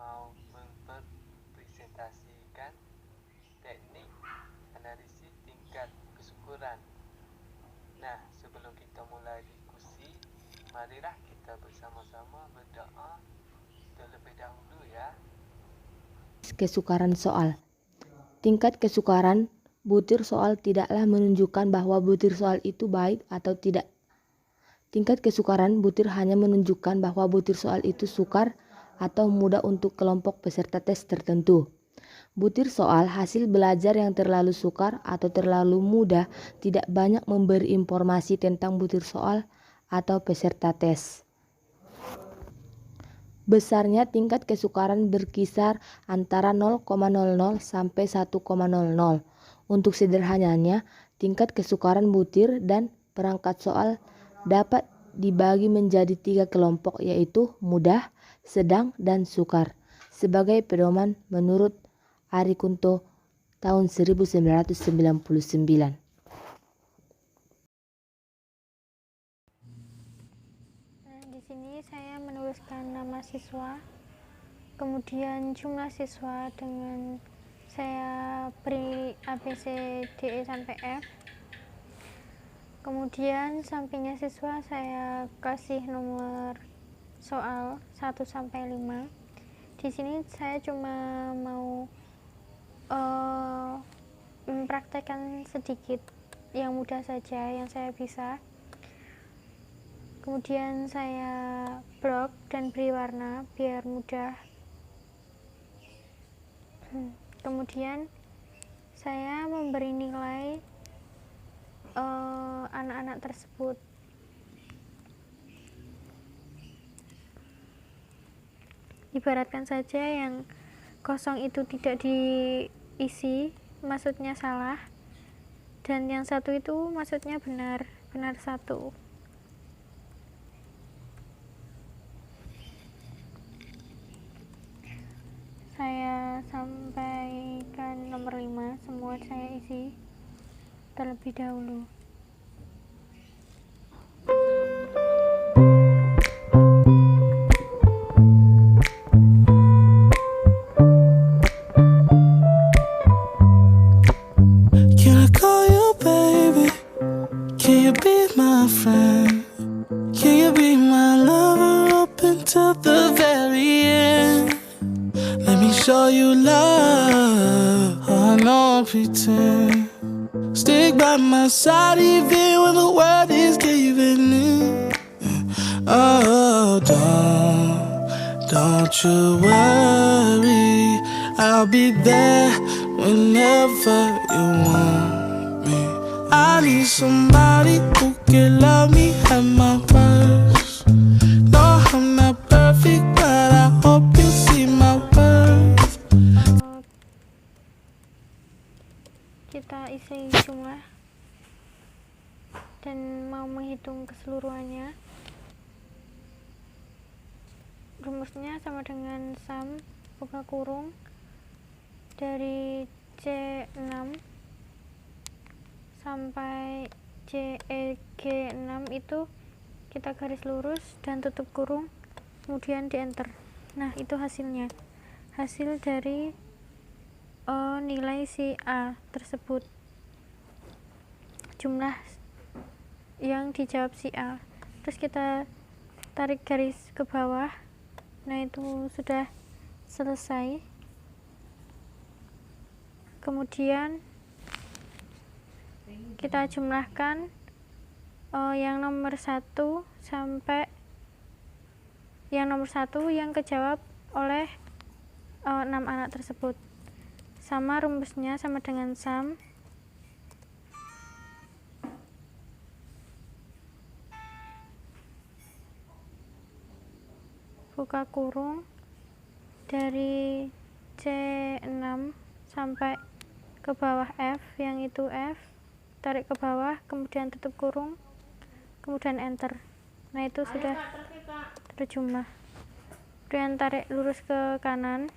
mau mempresentasikan teknik analisis tingkat kesyukuran. Nah, sebelum kita mulai diskusi, marilah kita bersama-sama berdoa terlebih dahulu ya. Kesukaran soal. Tingkat kesukaran butir soal tidaklah menunjukkan bahwa butir soal itu baik atau tidak. Tingkat kesukaran butir hanya menunjukkan bahwa butir soal itu sukar atau mudah untuk kelompok peserta tes tertentu. Butir soal hasil belajar yang terlalu sukar atau terlalu mudah tidak banyak memberi informasi tentang butir soal atau peserta tes. Besarnya tingkat kesukaran berkisar antara 0,00 sampai 1,00. Untuk sederhananya, tingkat kesukaran butir dan perangkat soal dapat dibagi menjadi 3 kelompok, yaitu mudah, sedang, dan sukar, sebagai pedoman menurut Ari Kunto tahun 1999. Di sini saya menuliskan nama siswa, kemudian jumlah siswa dengan saya beri A, B, C, D, E sampai F. Kemudian sampingnya siswa saya kasih nomor soal 1 sampai 5. Di sini saya cuma mau mempraktekkan sedikit yang mudah saja yang saya bisa. Kemudian saya blok dan beri warna biar mudah. Kemudian saya memberi nilai anak-anak tersebut. Ibaratkan saja yang kosong itu tidak diisi, maksudnya salah, dan yang satu itu maksudnya benar 1. Saya sampaikan nomor 5, semua saya isi terlebih dahulu. Can I call you baby? Can you be my friend? Can you be my lover up until the very end? Let me show you love. I don't pretend. Stick by my side even when the world is giving in. Oh, don't you worry. I'll be there whenever you want me. I need somebody who can love me at my worst. No, I'm not perfect, but I hope you see my worth. Kita isi jumlah dan mau menghitung keseluruhannya. Rumusnya sama dengan sum buka kurung dari C6 sampai CEG6 itu kita garis lurus dan tutup kurung, kemudian di enter. Nah, itu hasilnya, hasil dari nilai si A tersebut, jumlah yang dijawab si A. Terus kita tarik garis ke bawah. Nah, itu sudah selesai. Kemudian kita jumlahkan yang nomor 1 sampai yang nomor 1 yang kejawab oleh 6 anak tersebut. Sama rumusnya sama dengan sum buka kurung dari C6 sampai ke bawah F, yang itu F, tarik ke bawah, kemudian tutup kurung, kemudian enter. Nah, itu sudah terjumlah. Kemudian tarik lurus ke kanan,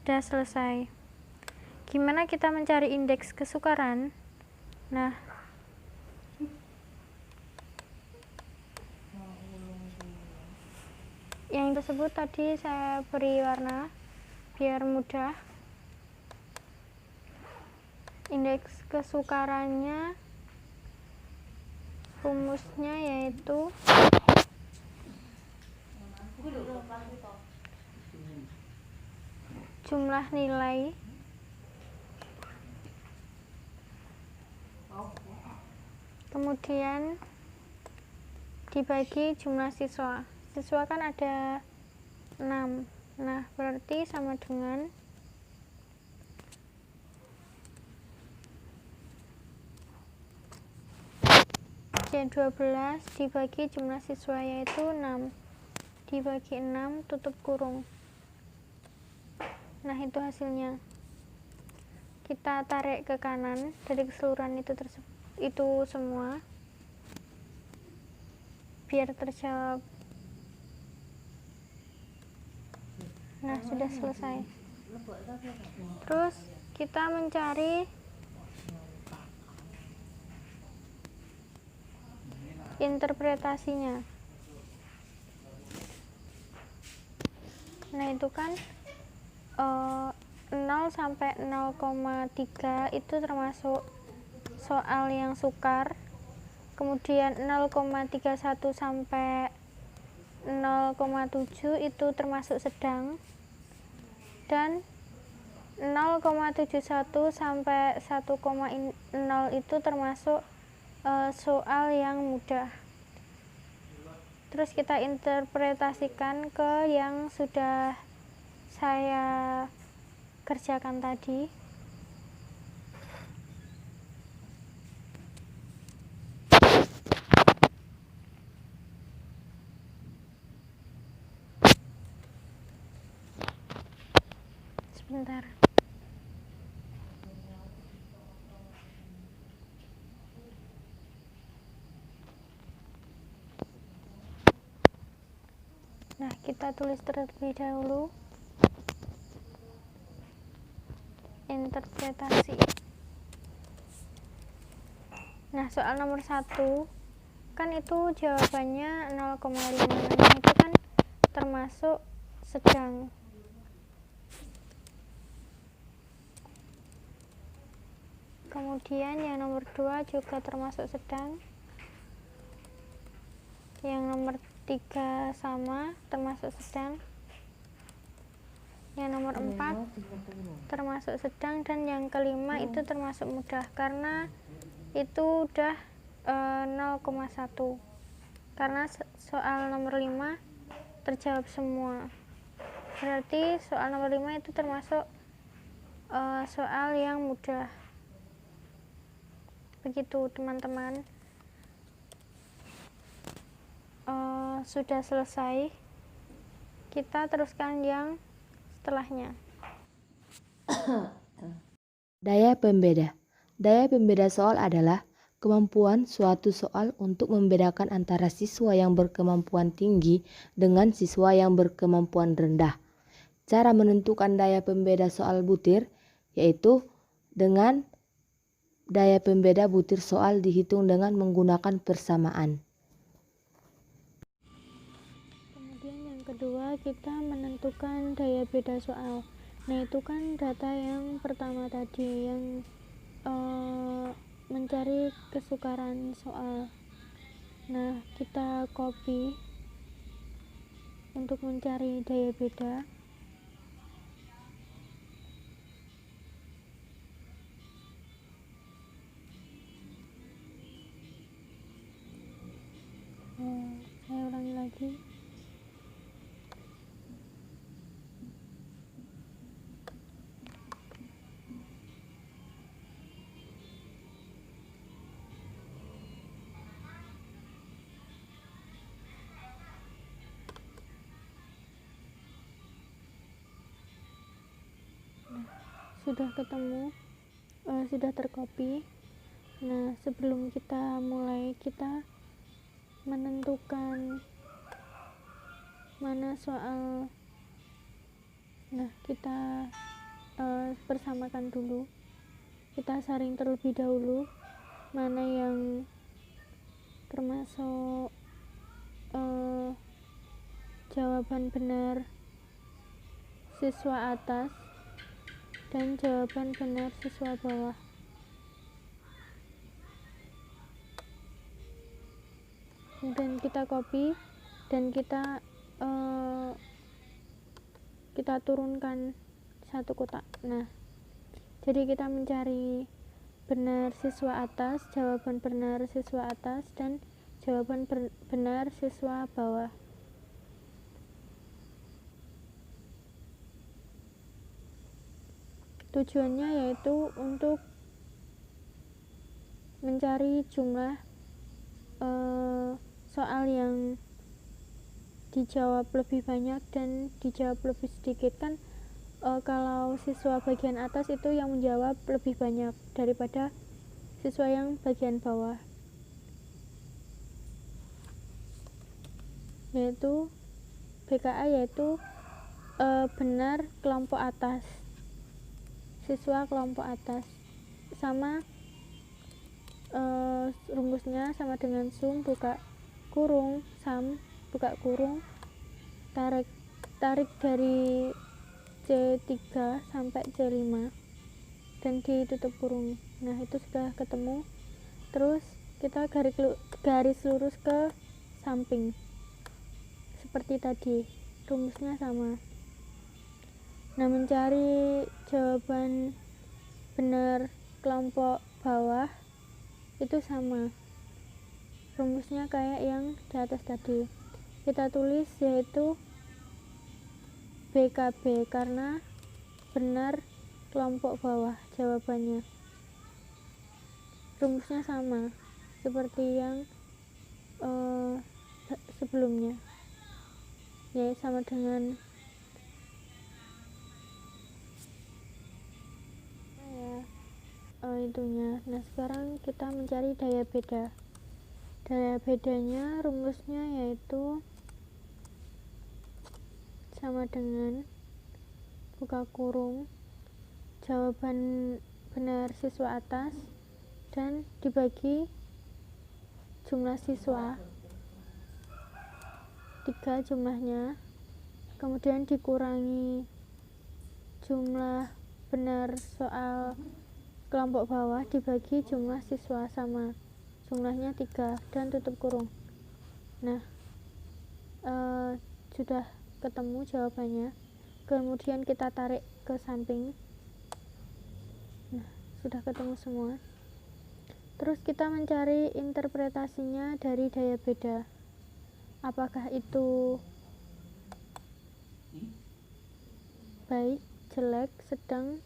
sudah selesai. Gimana kita mencari indeks kesukaran? Nah, yang tersebut tadi saya beri warna biar mudah. Indeks kesukarannya, rumusnya yaitu jumlah nilai kemudian dibagi jumlah siswa. Siswa kan ada 6. Nah, berarti sama dengan C12 dibagi jumlah siswa yaitu 6 dibagi 6 tutup kurung. Nah, itu hasilnya. Kita tarik ke kanan dari keseluruhan itu semua biar terjawab. Nah, sudah selesai. Terus kita mencari interpretasinya. Nah, itu kan 0 sampai 0,3 itu termasuk soal yang sukar. Kemudian 0,31 sampai 0,7 itu termasuk sedang. Dan 0,71 sampai 1,0 itu termasuk soal yang mudah. Terus kita interpretasikan ke yang sudah saya kerjakan tadi. Sebentar. Nah, kita tulis terlebih dahulu interpretasi. Nah, soal nomor 1 kan itu jawabannya 0,5. Nah, itu kan termasuk sedang. Kemudian yang nomor 2 juga termasuk sedang. Yang nomor 3 sama, termasuk sedang. Yang nomor 4 termasuk sedang, dan yang kelima itu termasuk mudah karena itu udah 0,1. Karena soal nomor 5 terjawab semua. Berarti soal nomor 5 itu termasuk soal yang mudah. Begitu, teman-teman. Sudah selesai. Kita teruskan yang setelahnya. Daya pembeda. Daya pembeda soal adalah kemampuan suatu soal untuk membedakan antara siswa yang berkemampuan tinggi dengan siswa yang berkemampuan rendah. Cara menentukan daya pembeda soal butir yaitu dengan daya pembeda butir soal dihitung dengan menggunakan persamaan. Kemudian yang kedua, kita menentukan daya beda soal. Nah, itu kan data yang pertama tadi yang mencari kesukaran soal. Nah, kita copy untuk mencari daya beda. Saya ulangi lagi. Sudah ketemu, sudah tercopy. Nah, sebelum kita mulai, kita menentukan mana soal. Nah, kita persamakan dulu. Kita saring terlebih dahulu mana yang termasuk jawaban benar siswa atas dan jawaban benar siswa bawah. Dan kita copy dan kita turunkan satu kotak. Nah, jadi kita mencari benar siswa atas, jawaban benar siswa atas, dan jawaban benar siswa bawah. Tujuannya yaitu untuk mencari jumlah soal yang dijawab lebih banyak dan dijawab lebih sedikit. Kan kalau siswa bagian atas itu yang menjawab lebih banyak daripada siswa yang bagian bawah, yaitu BKA yaitu benar kelompok atas, siswa kelompok atas, sama rumusnya sama dengan sum buka kurung sam buka kurung tarik dari C3 sampai C5 dan ditutup kurung. Nah, itu sudah ketemu. Terus kita garis lurus ke samping seperti tadi, rumusnya sama. Nah, mencari jawaban benar kelompok bawah itu sama, rumusnya kayak yang di atas tadi. Kita tulis yaitu BKB karena benar kelompok bawah jawabannya. Rumusnya sama seperti yang sebelumnya, ya sama dengan itunya. Nah, sekarang kita mencari daya beda. Daya bedanya rumusnya yaitu sama dengan buka kurung jawaban benar siswa atas dan dibagi jumlah siswa 3 jumlahnya, kemudian dikurangi jumlah benar soal kelompok bawah dibagi jumlah siswa sama jumlahnya 3 dan tutup kurung. Nah, sudah ketemu jawabannya, kemudian kita tarik ke samping. Nah, sudah ketemu semua. Terus kita mencari interpretasinya dari daya beda, apakah itu baik, jelek, sedang,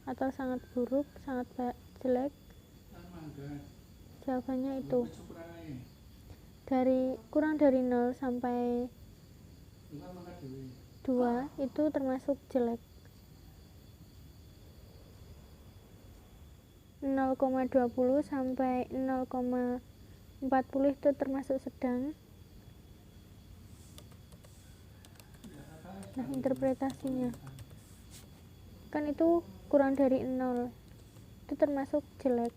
atau sangat buruk, sangat jelek. Jawabannya itu kurang dari 0 sampai 2 itu termasuk jelek, 0,20 sampai 0,40 itu termasuk sedang. Nah, interpretasinya kan itu kurang dari 0 itu termasuk jelek.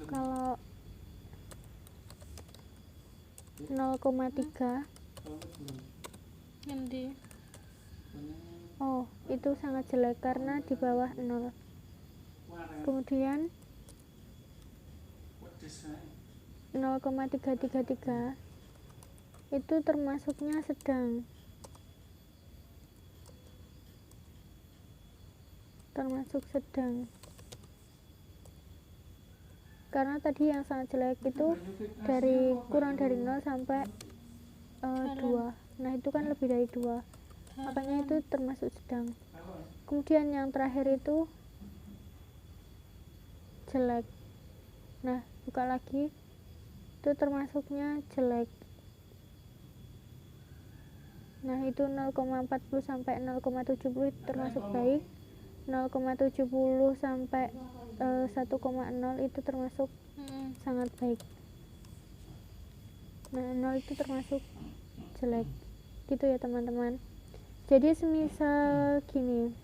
Kalau 0,3 itu sangat jelek karena di bawah 0. Kemudian 0,333 itu termasuknya sedang, karena tadi yang sangat jelek itu kurang dari 0 sampai 2. Nah, itu kan lebih dari 2, makanya itu termasuk sedang. Kemudian yang terakhir itu jelek. Nah, buka lagi, itu termasuknya jelek. Nah, itu 0,40 sampai 0,70 itu termasuk baik, 0,70 sampai 1,0 itu termasuk sangat baik. Nah, 0 itu termasuk jelek. Gitu ya, teman-teman. Jadi semisal gini,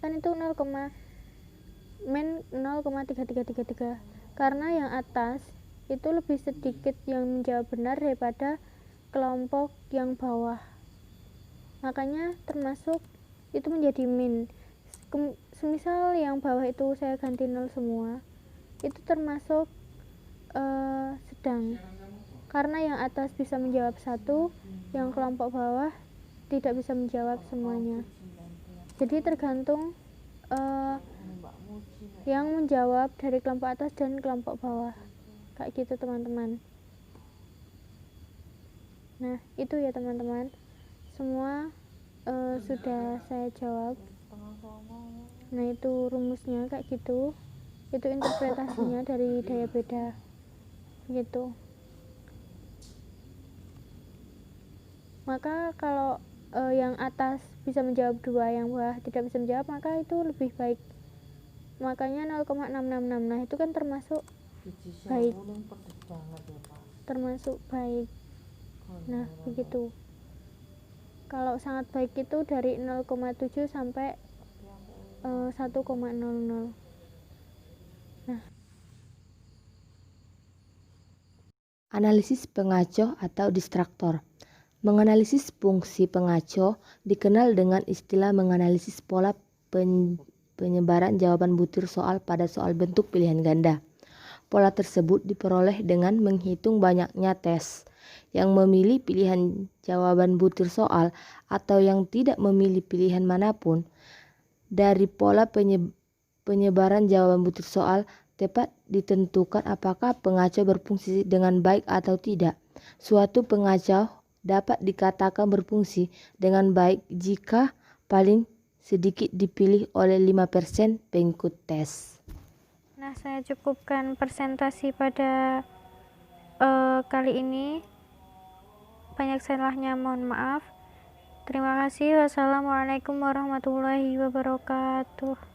kan itu 0,3333, karena yang atas itu lebih sedikit yang menjawab benar daripada kelompok yang bawah, makanya termasuk itu menjadi min. Semisal yang bawah itu saya ganti 0 semua, itu termasuk sedang, karena yang atas bisa menjawab 1, yang kelompok bawah tidak bisa menjawab semuanya. Jadi tergantung yang menjawab dari kelompok atas dan kelompok bawah, kayak gitu teman-teman. Nah itu ya teman-teman, semua sudah saya jawab. Nah itu rumusnya kayak gitu, itu interpretasinya dari daya beda gitu. Maka kalau yang atas bisa menjawab 2, yang bawah tidak bisa menjawab, maka itu lebih baik, makanya 0,666. Nah itu kan termasuk baik, termasuk baik. Nah begitu. Kalau sangat baik itu dari 0,7 sampai 1,00. Nah, Analisis pengacoh atau distraktor. Menganalisis fungsi pengacoh dikenal dengan istilah menganalisis pola penyebaran jawaban butir soal pada soal bentuk pilihan ganda. Pola tersebut diperoleh dengan menghitung banyaknya tes yang memilih pilihan jawaban butir soal atau yang tidak memilih pilihan manapun. Dari pola penyebaran jawaban butir soal dapat ditentukan apakah pengacoh berfungsi dengan baik atau tidak. Suatu pengacoh dapat dikatakan berfungsi dengan baik jika paling sedikit dipilih oleh 5% pengikut tes. Nah saya cukupkan presentasi pada kali ini. Banyak salahnya mohon maaf. Terima kasih. Wassalamualaikum warahmatullahi wabarakatuh.